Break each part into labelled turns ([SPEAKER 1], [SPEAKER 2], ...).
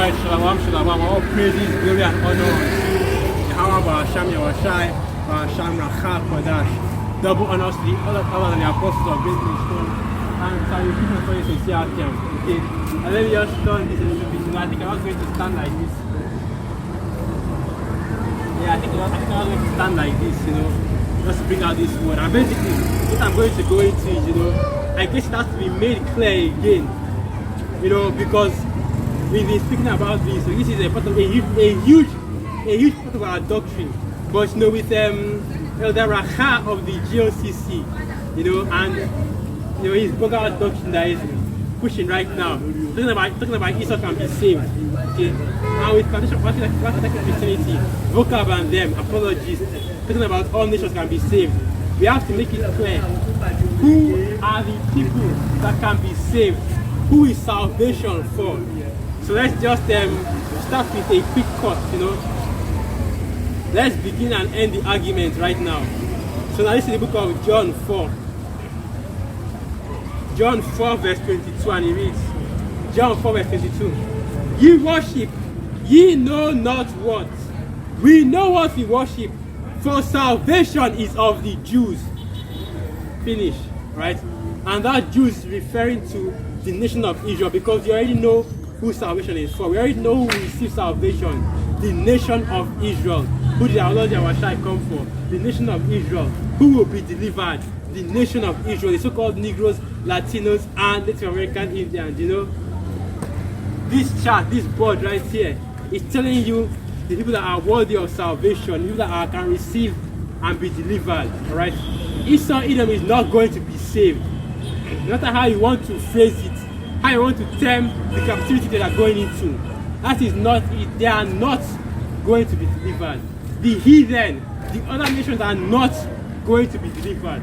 [SPEAKER 1] Alright, Shalom, Shalom. All praises, glory, and honor. Yahweh Barasham Yawashai, Barasham Rachah Kodash. Double honors to the other than the apostles of great stone. And salutations for you sincere terms. Okay. And let me just turn this a little bit. I think I'm not going to stand like this. Yeah, I think I'm not going to stand like this, just to bring out this word. And basically, what I'm going to go into is, I guess it has to be made clear again. Because we've been speaking about this, so this is a part of a huge part of our doctrine. But with Elder Racha of the GOCC, and his bugger doctrine that is pushing right now, talking about Esau can be saved. Okay, and with condition Christianity, vocab and them, apologies, talking about all nations can be saved. We have to make it clear who are the people that can be saved, who is salvation for. So let's just start with a quick cut, Let's begin and end the argument right now. So now this is the book of John 4. John 4 verse 22, and it reads, John 4 verse 22. Ye worship, ye know not what. We know what we worship, for salvation is of the Jews. Finish, right? And that Jews is referring to the nation of Israel, because you already know who salvation is for. We already know who will receive salvation. The nation of Israel. Who did our Lord Yahweh come for? The nation of Israel. Who will be delivered? The nation of Israel. The so-called Negroes, Latinos, and Native American Indians. This chart, this board right here, is telling you the people that are worthy of salvation, the people that can receive and be delivered. Alright? Esau Edom is not going to be saved. No matter how you want to phrase it, how you want to term the captivity they are going into, that is not it. They are not going to be delivered. The heathen, the other nations are not going to be delivered.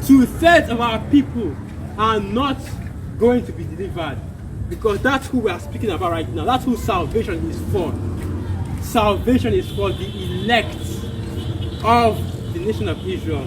[SPEAKER 1] 2/3 of our people are not going to be delivered, because that's who we are speaking about right now. That's who salvation is for. Salvation is for the elect of the nation of Israel.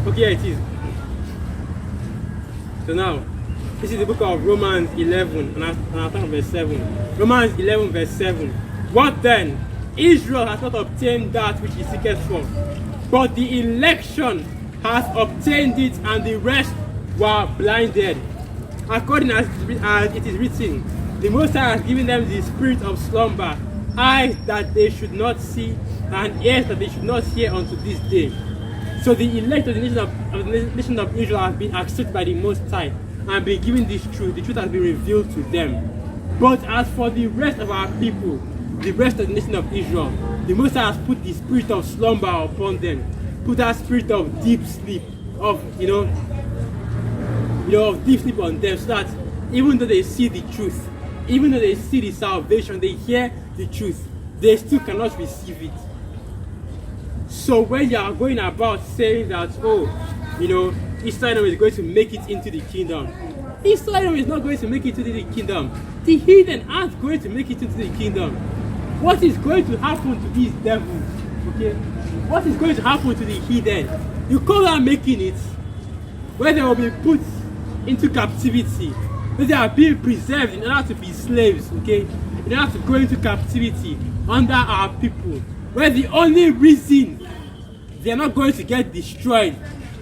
[SPEAKER 1] Okay, here it is. So now, this is the book of Romans 11, and I'll start from verse 7. Romans 11 verse 7. What then? Israel has not obtained that which he seeketh for, but the election has obtained it, and the rest were blinded. According as it is written, the Most High has given them the spirit of slumber, eyes that they should not see, and ears that they should not hear unto this day. So the elect of the nation of Israel have been accepted by the Most High and been given this truth. The truth has been revealed to them. But as for the rest of our people, the rest of the nation of Israel, the Most High has put the spirit of slumber upon them, put that spirit of deep sleep, of deep sleep on them, so that even though they see the truth, even though they see the salvation, they hear the truth, they still cannot receive it. So when you are going about saying that, Israel is going to make it into the kingdom, Israel is not going to make it into the kingdom. The heathen aren't going to make it into the kingdom. What is going to happen to these devils? Okay? What is going to happen to the heathen? You call them making it, where they will be put into captivity, where they are being preserved in order to be slaves, okay? In order to go into captivity under our people, where the only reason they are not going to get destroyed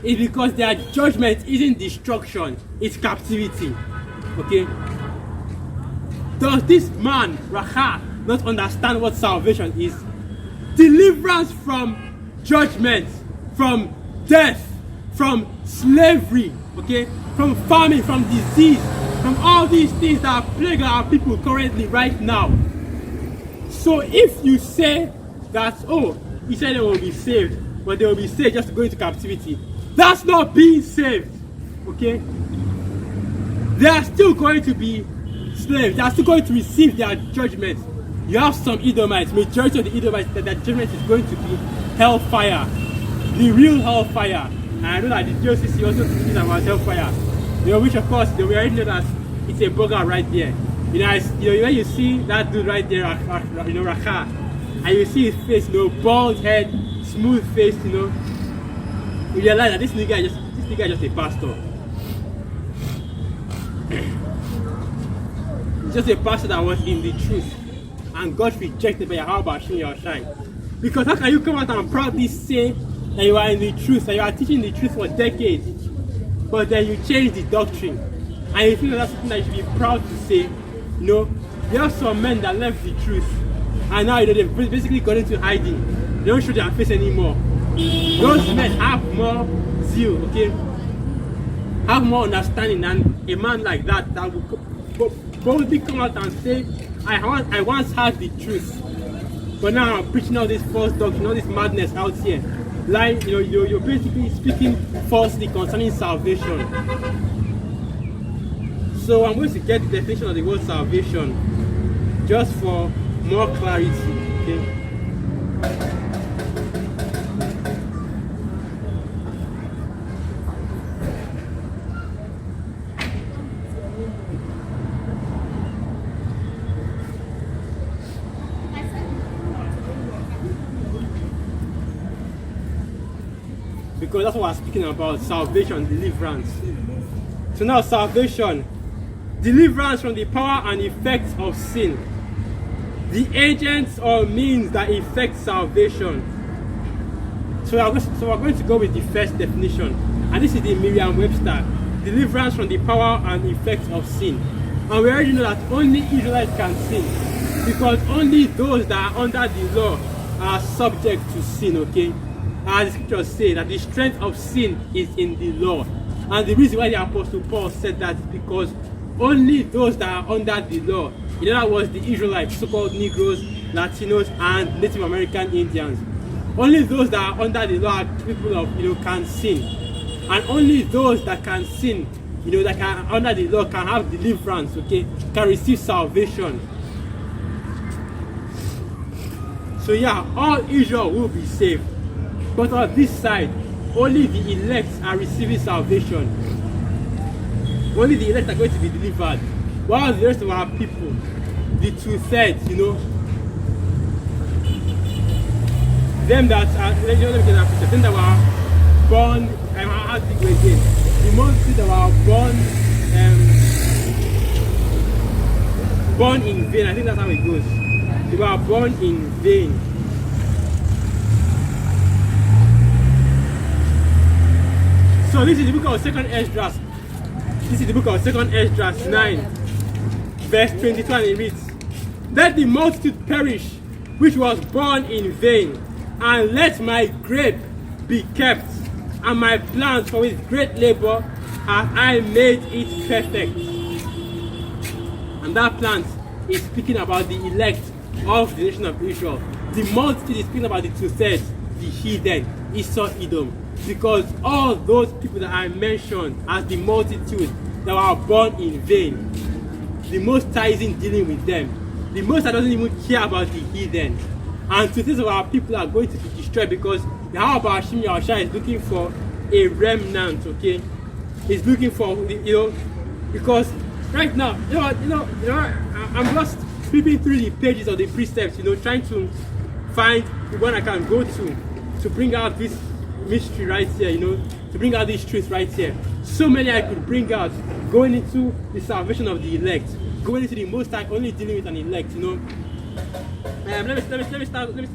[SPEAKER 1] is because their judgment isn't destruction, it's captivity. Okay? Does this man, Racha, not understand what salvation is? Deliverance from judgment, from death, from slavery, okay? From famine, from disease, from all these things that plague our people currently right now. So if you say that, he said they will be saved, but they will be saved just to go into captivity, that's not being saved. okay, they are still going to be slaves. They are still going to receive their judgment. You have some Edomites, majority of the Edomites, that their judgment is going to be hellfire, the real hellfire. And I know that the GOCC also teaches about hellfire, which of course we already know that it's a burger right there. When you see that dude right there, Raka, and you see his face, bald head, smooth face, you realize that this nigga is just a pastor. He's just a pastor that was in the truth, and God rejected by how about your shine? Because how can you come out and proudly say that you are in the truth, that you are teaching the truth for decades, but then you change the doctrine, and you think that's something that you should be proud to say? There are some men that left the truth, and now they've basically gone into hiding. They don't show their face anymore. Those men have more zeal, okay? Have more understanding than a man like that will boldly come out and say, I once had the truth, but now I'm preaching all this false doctrine, all this madness out here. Like, you're basically speaking falsely concerning salvation. So I'm going to get the definition of the word salvation just for more clarity, okay? Because that's what I'm speaking about, salvation, deliverance. So now salvation, deliverance from the power and effects of sin. The agents or means that effect salvation. So we're going to go with the first definition. And this is the Merriam-Webster. Deliverance from the power and effects of sin. And we already know that only Israelites can sin. Because only those that are under the law are subject to sin, okay? As the scriptures say that the strength of sin is in the law. And the reason why the Apostle Paul said that is because only those that are under the law, in other words, the Israelites, so-called Negroes, Latinos, and Native American Indians, only those that are under the law are people of, can sin. And only those that can sin, that can under the law can have deliverance, okay, can receive salvation. So yeah, all Israel will be saved. But on this side, only the elect are receiving salvation. Only the elect are going to be delivered. While the rest of our people, the 2/3, them that are, them that were born, how to go again? The multitude that were born in vain. I think that's how it goes. They were born in vain. So this is the book of 2nd Esdras. This is the book of 2nd Esdras 9, verse 22, and it reads, "Let the multitude perish, which was born in vain, and let my grape be kept, and my plant, for with great labor have I made it perfect." And that plant is speaking about the elect of the nation of Israel. The multitude is speaking about the 2/3, the heathen, Esau, Edom. Because all those people that I mentioned as the multitude that were born in vain, the Most High isn't dealing with them. The Most High doesn't even care about the heathen. And 2/3 of our people are going to be destroyed because Yahweh Hashem Yahushua is looking for a remnant, okay? He's looking for, because right now, I'm just flipping through the pages of the precepts, trying to find the one I can go to bring out this mystery right here, to bring out this truth right here. So many I could bring out, going into the salvation of the elect, going into the Most High only dealing with an elect, Let me start with this.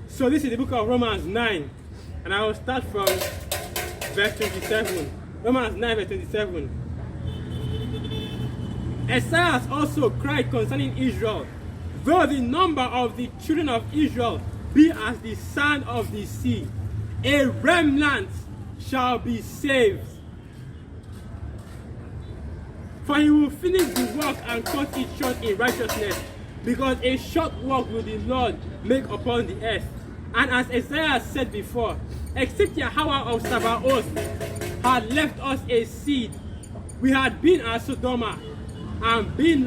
[SPEAKER 1] So this is the book of Romans 9, and I will start from verse 27. Romans 9 verse 27. Esaias also cried concerning Israel, though the number of the children of Israel be as the sand of the sea, a remnant shall be saved. For he will finish the work and cut it short in righteousness, because a short work will the Lord make upon the earth. And as Isaiah said before, except Yahweh of Sabaoth had left us a seed, we had been as Sodoma, and been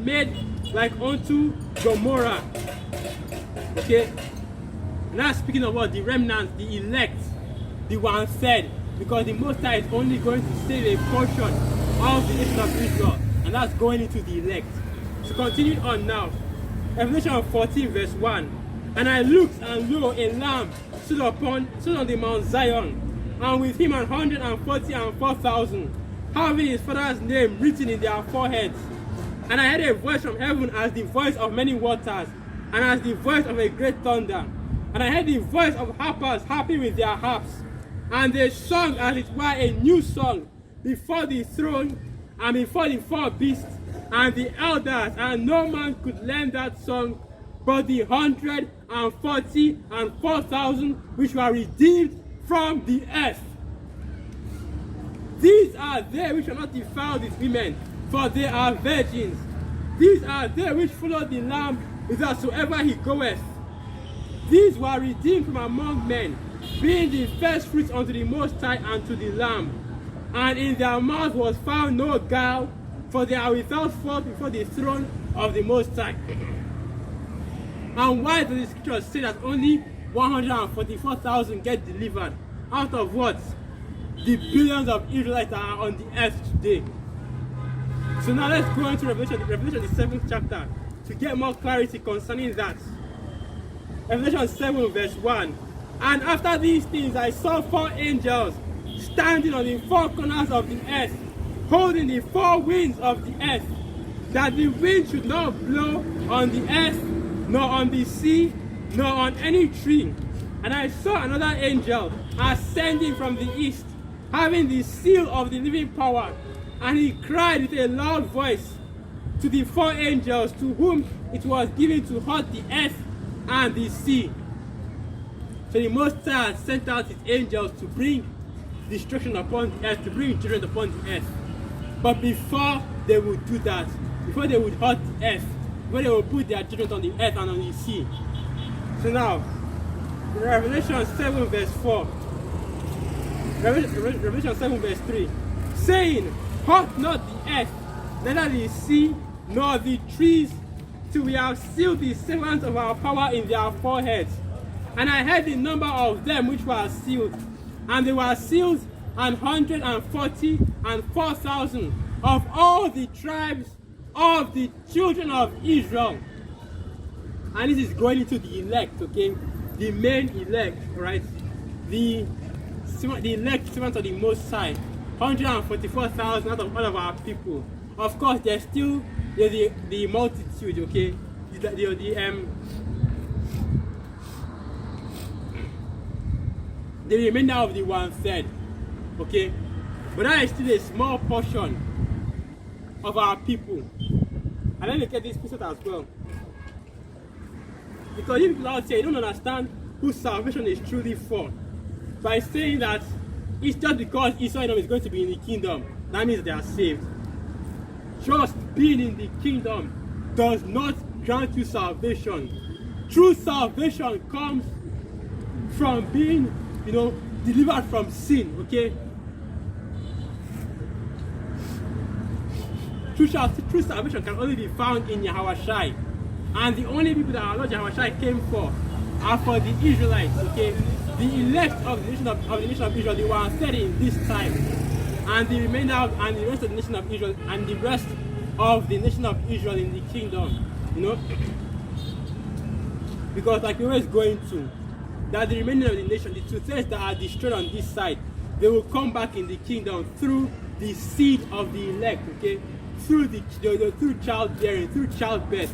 [SPEAKER 1] made like unto Gomorrah. Okay? Now speaking about the remnant, the elect, the 1/3, because the Most High is only going to save a portion of the nation of Israel, and that's going into the elect. So continue on now. Revelation 14 verse 1. And I looked, and lo, a lamb stood on the Mount Zion, and with him 144,000, having his father's name written in their foreheads. And I heard a voice from heaven as the voice of many waters, and as the voice of a great thunder. And I heard the voice of harpers harping with their harps, and they sung as it were a new song before the throne and before the four beasts and the elders, and no man could learn that song but the 144,000 which were redeemed from the earth. These are they which are not defiled with women, for they are virgins. These are they which follow the Lamb whithersoever he goeth. These were redeemed from among men, being the first fruits unto the Most High and to the Lamb. And in their mouth was found no guile, for they are without fault before the throne of the Most High. And why does the scripture say that only 144,000 get delivered? Out of what? The billions of Israelites that are on the earth today. So now let's go into Revelation the 7th chapter to get more clarity concerning that. Revelation 7 verse 1. And after these things I saw 4 angels standing on the 4 corners of the earth, holding the 4 winds of the earth, that the wind should not blow on the earth, nor on the sea, nor on any tree. And I saw another angel ascending from the east, having the seal of the living power, and he cried with a loud voice to the 4 angels to whom it was given to hurt the earth and the sea. So the Most High sent out his angels to bring destruction upon the earth, to bring judgment upon the earth. But before they would do that, before they would hurt the earth, before they would put their judgment on the earth and on the sea. So now, Revelation 7 verse 4, Revelation 7 verse 3, saying, hurt not the earth, neither the sea, nor the trees, till we have sealed the servants of our power in their foreheads. And I heard the number of them which were sealed, and they were sealed 144,000 of all the tribes of the children of Israel. And this is going into the elect, okay? The main elect, right? The elect servants of the Most High, 144,000 out of all of our people. Of course, there's still the multitude, okay? The remainder of the 1/3, okay? But that is still a small portion of our people. And let me get this piece as well. Because you people out there, you don't understand who salvation is truly for. By saying that it's just because Esau is going to be in the kingdom, that means they are saved. Just being in the kingdom does not grant you salvation. True salvation comes from being, delivered from sin, okay? True salvation can only be found in Yahushua. And the only people that our Lord Yahushua came for are for the Israelites, okay? The elect of the nation of Israel, they were said in this time. And the remainder and the rest of the nation of Israel, and the rest of the nation of Israel in the kingdom, Because like we always going to, that the remainder of the nation, the 2/3 that are destroyed on this side, they will come back in the kingdom through the seed of the elect, okay? Through through childbearing, through childbirth.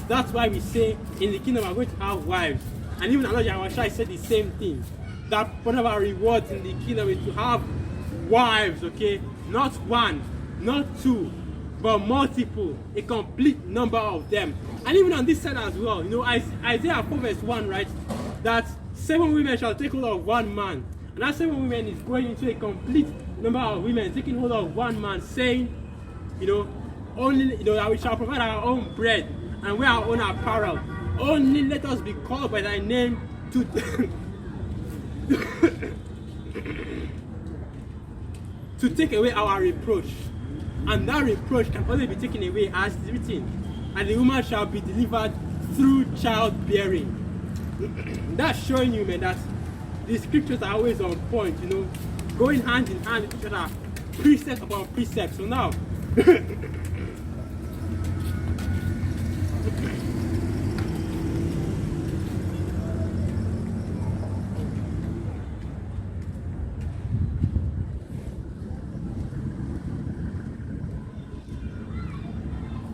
[SPEAKER 1] That's why we say in the kingdom we are going to have wives. And even Allah Yahushua said the same thing. That one of our rewards in the kingdom is to have wives, okay? Not 1, not 2, but multiple, a complete number of them. And even on this side as well, you know, Isaiah 4 verse 1, right, that 7 women shall take hold of one man. And that 7 women is going into a complete number of women taking hold of one man, saying, you know, only, you know, that we shall provide our own bread and wear our own apparel. Only let us be called by thy name to to take away our reproach. And that reproach can only be taken away as it is written, and the woman shall be delivered through childbearing. That's showing you, man, that the scriptures are always on point, you know, going hand in hand with each other, precept upon precept. So now,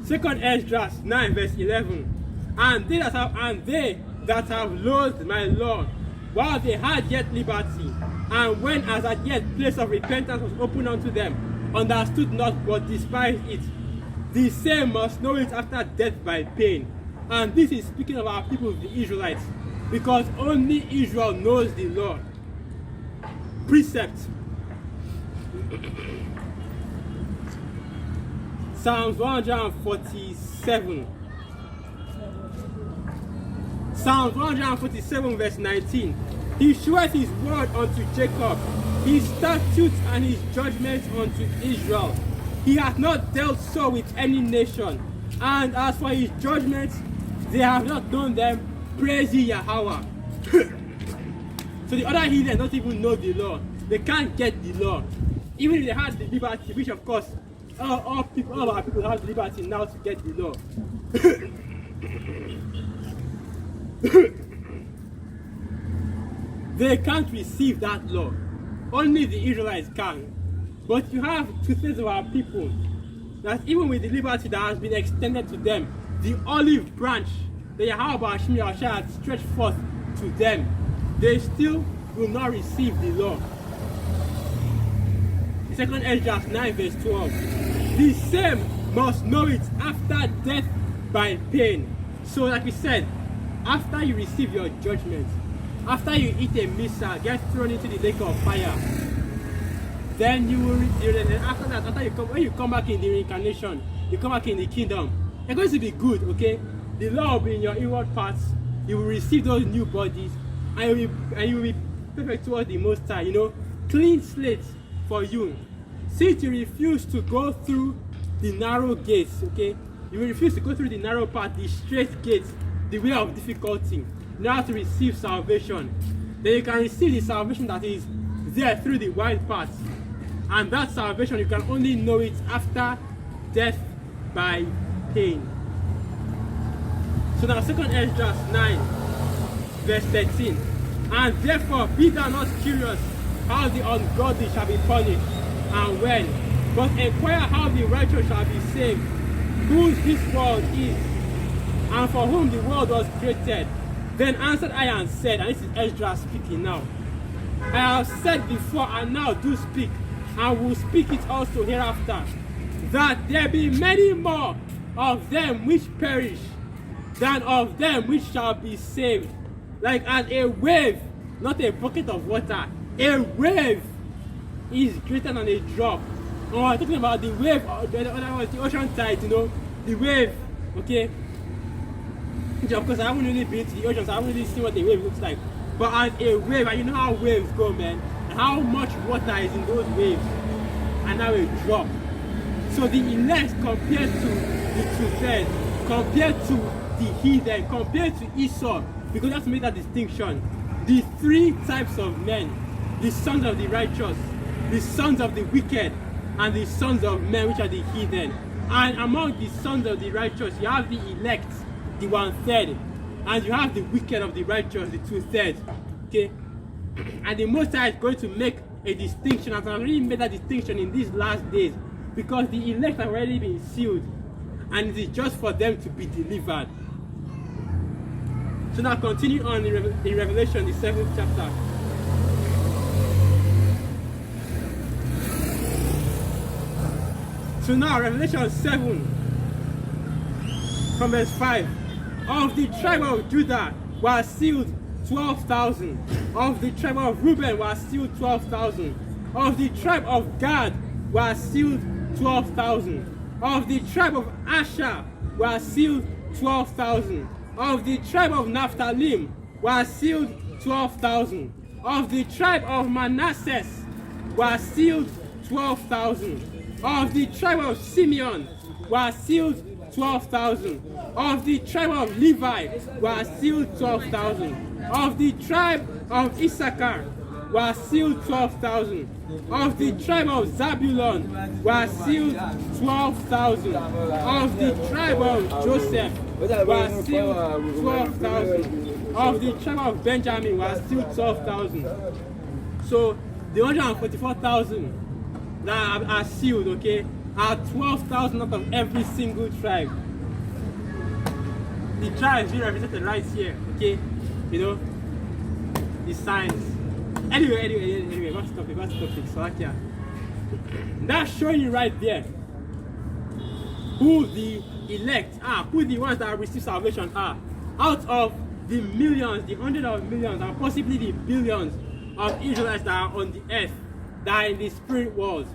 [SPEAKER 1] 2nd Esdras 9 verse 11. And they that have loathed my Lord, while they had yet liberty, and when as at yet place of repentance was opened unto them, understood not but despised it, the same must know it after death by pain. And this is speaking of our people, the Israelites, because only Israel knows the Lord. Precept. Psalms 147. Psalms 147 verse 19. He showeth his word unto Jacob, his statutes and his judgments unto Israel. He hath not dealt so with any nation. And as for his judgments, they have not known them. Praise ye Yahweh. So the other heathen don't even know the law. They can't get the law. Even if they had the liberty, which of course all of our people have the liberty now to get the law. They can't receive that law. Only the Israelites can. But you have 2/3 of our people that even with the liberty that has been extended to them, the olive branch that Yahweh had stretched forth to them, they still will not receive the law. 2nd Esdras 9 verse 12. The same must know it after death by pain. So like we said, after you receive your judgment, after you eat a missile, get thrown into the lake of fire, then you will, after that, when you come back in the reincarnation, you come back in the kingdom, you're going to be good, okay? The law will be in your inward parts, you will receive those new bodies, and you will be perfect towards the Most High, you know, clean slate for you. Since you refuse to go through the narrow gates, okay? You will refuse to go through the narrow path, the straight gates, the way of difficulty, in order to receive salvation. Then you can receive the salvation that is there through the wide path. And that salvation, you can only know it after death by pain. So now 2nd Esdras 9 verse 13. And therefore be thou not curious how the ungodly shall be punished, and when, but inquire how the righteous shall be saved, whose this world is, and for whom the world was created. Then answered I and said, and this is Esdras speaking now, I have said before and now do speak, and will speak it also hereafter, that there be many more of them which perish than of them which shall be saved. Like as a wave, not a bucket of water, a wave is greater than a drop. And we're talking about the wave, the ocean tide, you know, the wave, okay? Of course, I haven't really been to the ocean, so I haven't really seen what the wave looks like. But as a wave, and you know how waves go, man, and how much water is in those waves, and now a drop. So the elect compared to the 2/3, compared to the heathen, compared to Esau, because that's made that distinction. The 3 types of men, the sons of the righteous, the sons of the wicked, and the sons of men, which are the heathen. And among the sons of the righteous, you have the elect, the 1/3, and you have the wicked of the righteous, the 2/3. Okay? And the Most High is going to make a distinction, and has already made that distinction in these last days, because the elect have already been sealed, and it is just for them to be delivered. So now continue on in Revelation, the 7th chapter. So now, Revelation 7, from verse 5. Of the tribe of Judah were sealed 12,000. Of the tribe of Reuben were sealed 12,000. Of the tribe of Gad were sealed 12,000. Of the tribe of Asher were sealed 12,000. Of the tribe of Naphtali were sealed 12,000. Of the tribe of Manasseh were sealed 12,000. Of the tribe of Simeon were sealed 12,000. Of the tribe of Levi were sealed 12,000. Of the tribe of Issachar were sealed 12,000. Of the tribe of Zabulon were sealed 12,000. Of the tribe of Joseph were sealed 12,000. Of the tribe of Benjamin were sealed 12,000. So the 144,000 that are sealed, okay, are 12,000 out of every single tribe. The tribes being represented right here, okay, you know, the signs. Anyway, what's the topic? Slovakia. That's showing you right there who the elect are, who the ones that receive salvation are. Out of the millions, the hundreds of millions, and possibly the billions of Israelites that are on the earth, that are in the spirit world,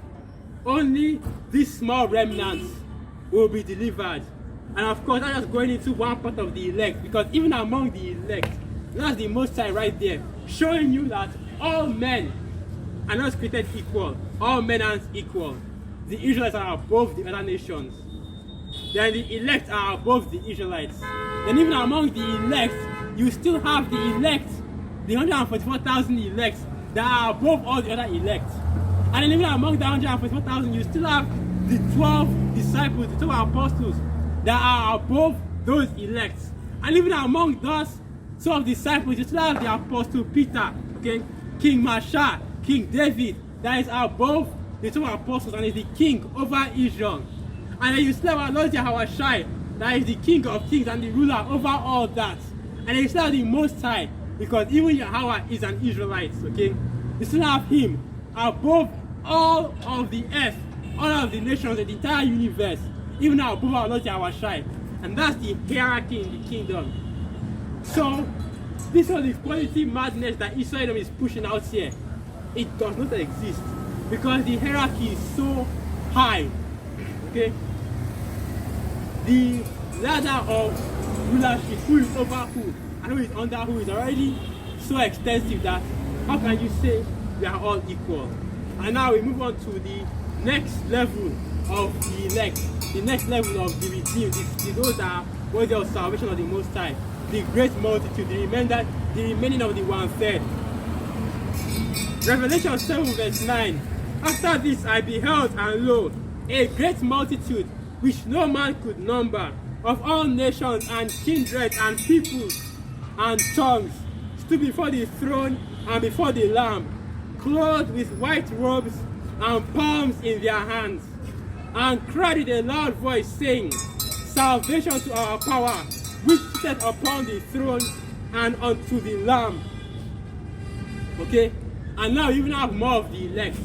[SPEAKER 1] only these small remnants will be delivered. And of course, that's just going into one part of the elect, because even among the elect, that's the Most High right there, showing you that all men are not created equal. All men are equal. The Israelites are above the other nations. Then the elect are above the Israelites. Then even among the elect, you still have the elect, the 144,000 elects that are above all the other elects. And then even among the 144,000, you still have the 12 disciples, the 12 apostles that are above those elects. And even among those 12 disciples, you still have the apostle Peter, okay, King Masha, King David, that is above the 12 apostles and is the king over Israel. And then you still have Lord Yahushua, that is the king of kings and the ruler over all that. And then you still have the Most High, because even Yahweh is an Israelite, okay? You still have him above all of the earth, all of the nations, the entire universe, even above our Lord Yahushua. And that's the hierarchy in the kingdom. So, this is the quality madness that Israel is pushing out here. It does not exist, because the hierarchy is so high, okay? The ladder of rulership, who is over who and who is under who, is already so extensive that how can you say we are all equal? And now we move on to the next level of the elect, the next level of the redeemed, those that are worthy of salvation of the Most High, the great multitude, the remaining of the 1/3. Revelation 7 verse 9. After this I beheld, and lo, a great multitude which no man could number, of all nations and kindred and peoples and tongues, stood before the throne and before the Lamb, clothed with white robes and palms in their hands, and cried with a loud voice, saying, Salvation to our power, which sitteth upon the throne and unto the Lamb. Okay? And now you even have more of the elect,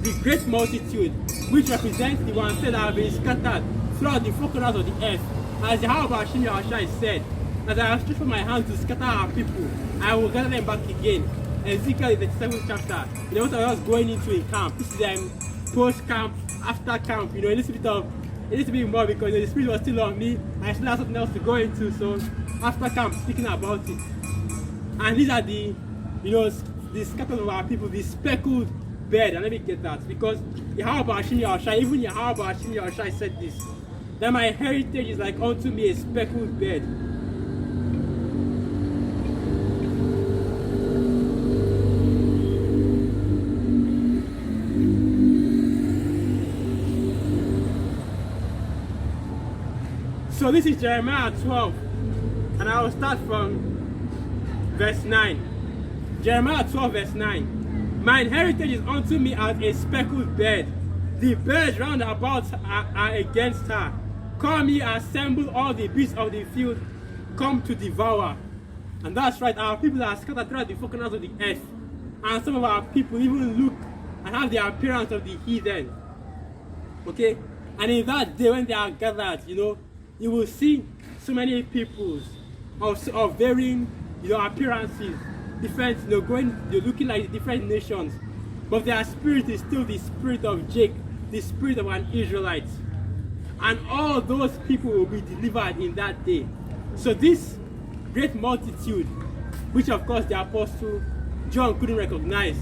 [SPEAKER 1] the great multitude, which represents the 1/3 that have been scattered throughout the four corners of the earth. As Yahweh said, as I have stretched for my hand to scatter our people, I will gather them back again. Ezekiel, the 7th chapter, you know what I was going into in camp. This is post camp, after camp, you know, a little bit more, because the spirit was still on me. I still have something else to go into, so after camp, speaking about it. And these are the, you know, the scatters of our people, the speckled bed. And let me get that, because Yahweh even Yahweh said this, that my heritage is like unto me a speckled bed. So this is Jeremiah 12, and I will start from verse 9. Jeremiah 12 verse 9. Mine heritage is unto me as a speckled bed. The birds round about are against her. Come ye, assemble all the beasts of the field, come to devour. And that's right, our people are scattered throughout the four corners of the earth. And some of our people even look and have the appearance of the heathen. Okay? And in that day when they are gathered, you will see so many peoples of varying, appearances, different, they're looking like different nations, but their spirit is still the spirit of Jake, the spirit of an Israelite. And all those people will be delivered in that day. So this great multitude, which of course the apostle John couldn't recognize,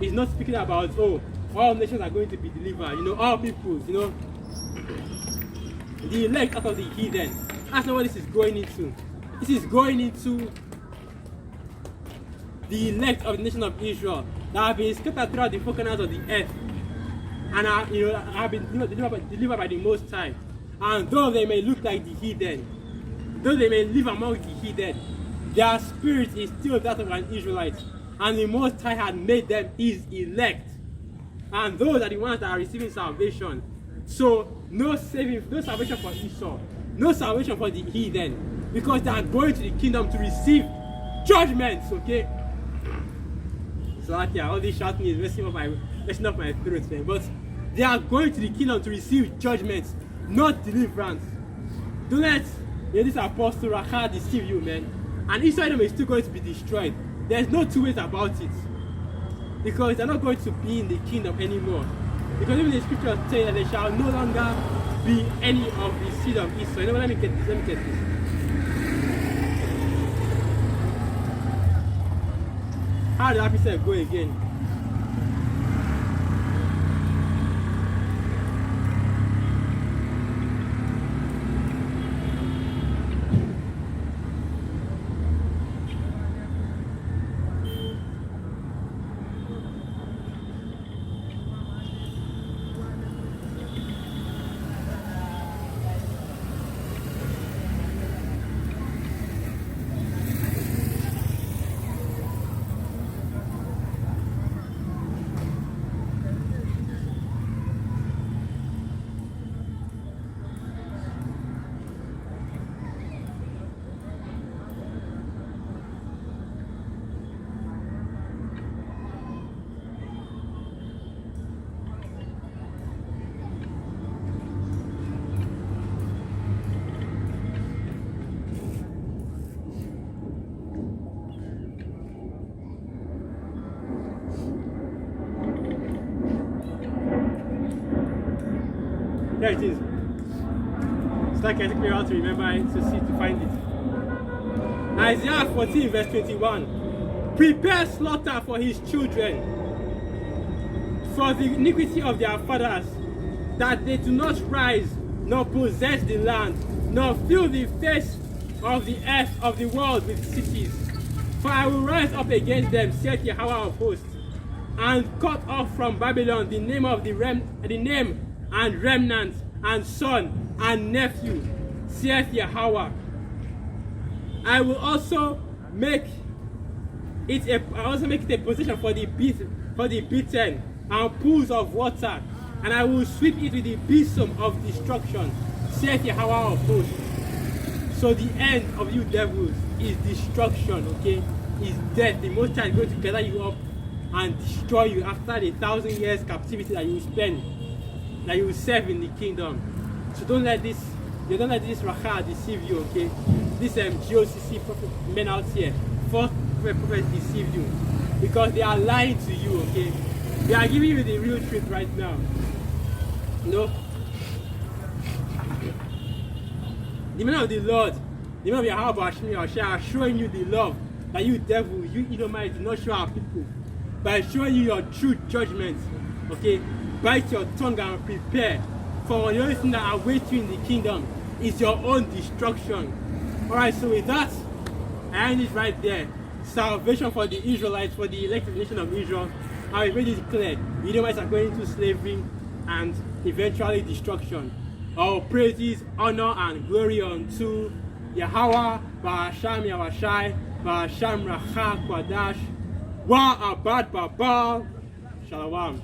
[SPEAKER 1] is not speaking about, all nations are going to be delivered, all peoples, the elect out of the heathen. That's not what this is going into. This is going into the elect of the nation of Israel that have been scattered throughout the four corners of the earth and have been delivered by the Most High. And though they may look like the heathen, though they may live among the heathen, their spirit is still that of an Israelite. And the Most High had made them his elect. And those are the ones that are receiving salvation. So no salvation for Esau, no salvation for the heathen, because they are going to the kingdom to receive judgments, okay? So all this shouting is messing up my throat, man. But they are going to the kingdom to receive judgments, not deliverance. Don't let this apostle Rachel deceive you, man. And Israel is still going to be destroyed. There's no two ways about it. Because they're not going to be in the kingdom anymore. Because even the scripture says that there shall no longer be any of the seed of Israel. Let me get this. How did that precept go again? There it is. It's like I took me a while to remember it, to find it. Isaiah 14 verse 21. Prepare slaughter for his children, for the iniquity of their fathers, that they do not rise, nor possess the land, nor fill the face of the earth of the world with cities. For I will rise up against them, saith Yahweh of hosts, and cut off from Babylon the name of the name and remnant, and son, and nephew, saith Yahweh. I will also make it a position for the beaten, and pools of water, and I will sweep it with the besom of destruction, saith Yahweh of hosts. So the end of you devils is destruction, okay? Is death. The Most High is going to gather you up and destroy you after the 1,000 years captivity that you will spend, that you will serve in the kingdom. So don't let this Rachel deceive you, okay? This GOCC prophet men out here, false prophets deceive you, because they are lying to you, okay? They are giving you the real truth right now. No. The men of the Lord, the men of Yahweh are showing you the love that you devil, you Edomites do not show our people, by showing you your true judgment, okay? Bite your tongue and prepare, for the only thing that awaits you in the kingdom is your own destruction. Alright, so with that, I end it right there. Salvation for the Israelites, for the elected nation of Israel. I will make it clear. The Edomites are going into slavery and eventually destruction. All praises, honor, and glory unto Yahweh, Ba'asham Yahwashai, Ba'asham Racha Kwadash, Wa Abad Babal, Shalom.